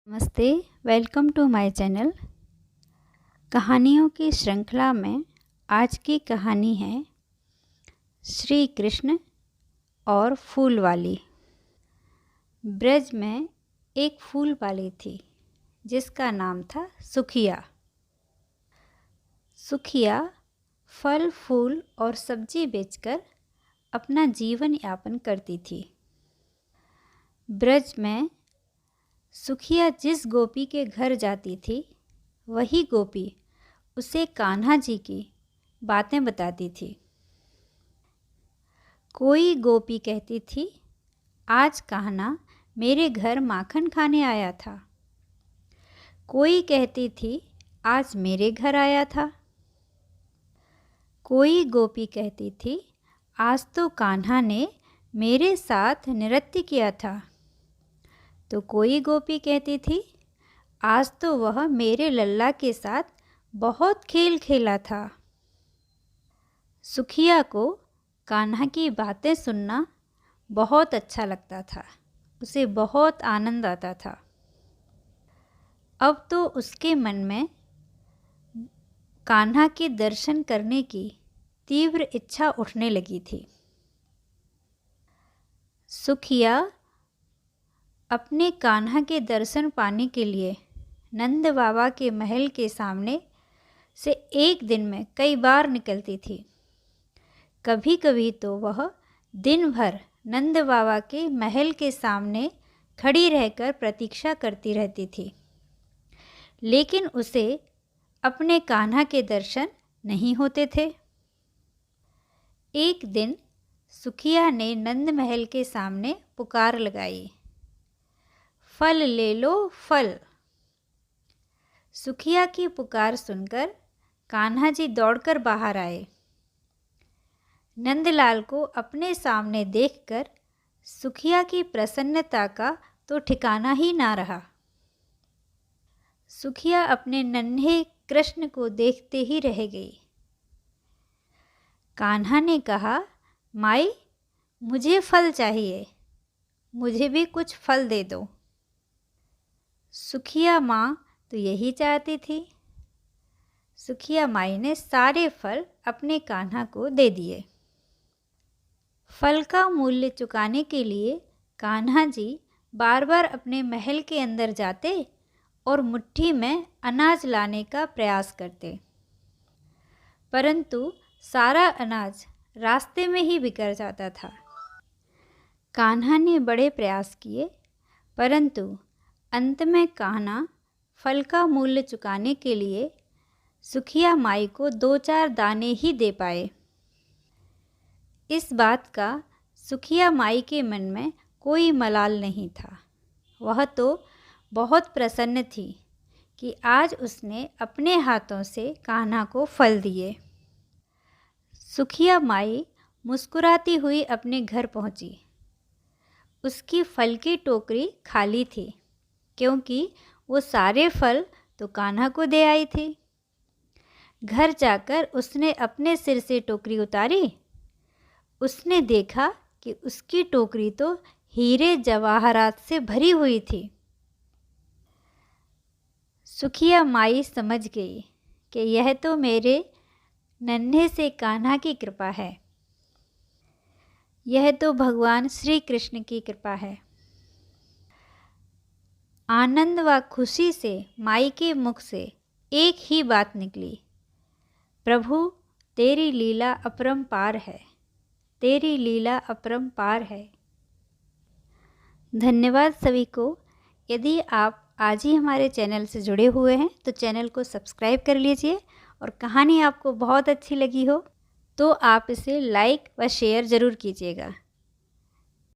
नमस्ते, welcome to my channel. कहानियों की श्रृंखला में आज की कहानी है श्री कृष्ण और फूल वाली। ब्रज में एक फूल वाली थी जिसका नाम था सुखिया। सुखिया फल फूल और सब्जी बेचकर अपना जीवन यापन करती थी। ब्रज में सुखिया जिस गोपी के घर जाती थी वही गोपी उसे कान्हा जी की बातें बताती थी। कोई गोपी कहती थी, आज कान्हा मेरे घर माखन खाने आया था। कोई कहती थी, आज मेरे घर आया था। कोई गोपी कहती थी, आज तो कान्हा ने मेरे साथ नृत्य किया था। तो कोई गोपी कहती थी, आज तो वह मेरे लल्ला के साथ बहुत खेल खेला था। सुखिया को कान्हा की बातें सुनना बहुत अच्छा लगता था, उसे बहुत आनंद आता था। अब तो उसके मन में कान्हा के दर्शन करने की तीव्र इच्छा उठने लगी थी। सुखिया अपने कान्हा के दर्शन पाने के लिए नंद बाबा के महल के सामने से एक दिन में कई बार निकलती थी। कभी कभी तो वह दिन भर नंद बाबा के महल के सामने खड़ी रहकर प्रतीक्षा करती रहती थी, लेकिन उसे अपने कान्हा के दर्शन नहीं होते थे। एक दिन सुखिया ने नंद महल के सामने पुकार लगाई, फल ले लो फल। सुखिया की पुकार सुनकर कान्हा जी दौड़कर बाहर आए। नंदलाल को अपने सामने देखकर सुखिया की प्रसन्नता का तो ठिकाना ही ना रहा। सुखिया अपने नन्हे कृष्ण को देखते ही रह गई। कान्हा ने कहा, माई मुझे फल चाहिए, मुझे भी कुछ फल दे दो। सुखिया माँ तो यही चाहती थी। सुखिया माई ने सारे फल अपने कान्हा को दे दिए। फल का मूल्य चुकाने के लिए कान्हा जी बार बार अपने महल के अंदर जाते और मुट्ठी में अनाज लाने का प्रयास करते, परंतु सारा अनाज रास्ते में ही बिखर जाता था। कान्हा ने बड़े प्रयास किए, परंतु अंत में कान्हा फल का मूल्य चुकाने के लिए सुखिया माई को 2-4 दाने ही दे पाए। इस बात का सुखिया माई के मन में कोई मलाल नहीं था। वह तो बहुत प्रसन्न थी कि आज उसने अपने हाथों से कान्हा को फल दिए। सुखिया माई मुस्कुराती हुई अपने घर पहुंची। उसकी फल की टोकरी खाली थी, क्योंकि वो सारे फल तो कान्हा को दे आई थी। घर जाकर उसने अपने सिर से टोकरी उतारी। उसने देखा कि उसकी टोकरी तो हीरे जवाहरात से भरी हुई थी। सुखिया माई समझ गई कि यह तो मेरे नन्हे से कान्हा की कृपा है, यह तो भगवान श्री कृष्ण की कृपा है। आनंद व खुशी से माई के मुख से एक ही बात निकली, प्रभु तेरी लीला अपरंपार है, तेरी लीला अपरंपार है। धन्यवाद सभी को। यदि आप आज ही हमारे चैनल से जुड़े हुए हैं तो चैनल को सब्सक्राइब कर लीजिए, और कहानी आपको बहुत अच्छी लगी हो तो आप इसे लाइक व शेयर ज़रूर कीजिएगा।